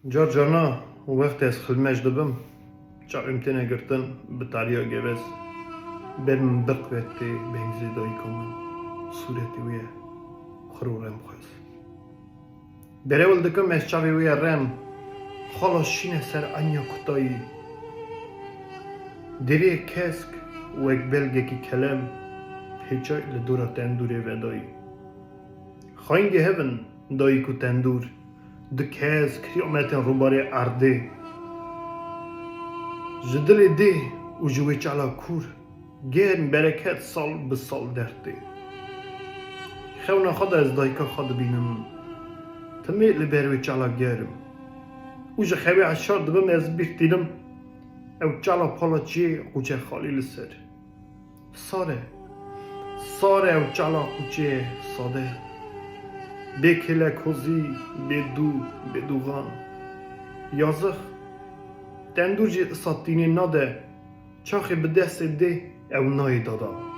جارجانا وقت از خدمش دبم چا امتنه گرتن به تاریا گوز برم برقوتی بهنزی دایی کمن صورتی ویه خرورم خواست بره ولدکم از چاوی ویه رم خالا شینه سر انیا کتایی دری کسک و اک بلگه کی کلم پیچای لدورا تندوری ودایی خواهینگی هون دایی کو تندور دکاز کریامتن روباره ارده جدل ده و جوی چالا کور گرم برکت سال به سال درده خونا خود از دایکا خود بینم تمیل بروی چالا گرم و جه خوی عشار دبم از بیت دیدم او چالا پالا چیه قوچه خالی لسر ساره او چالا قوچه ساده بکله کوزی بدوغان یازخ تندور جی ساتینی ناده چاخی به دست ده او نای دادا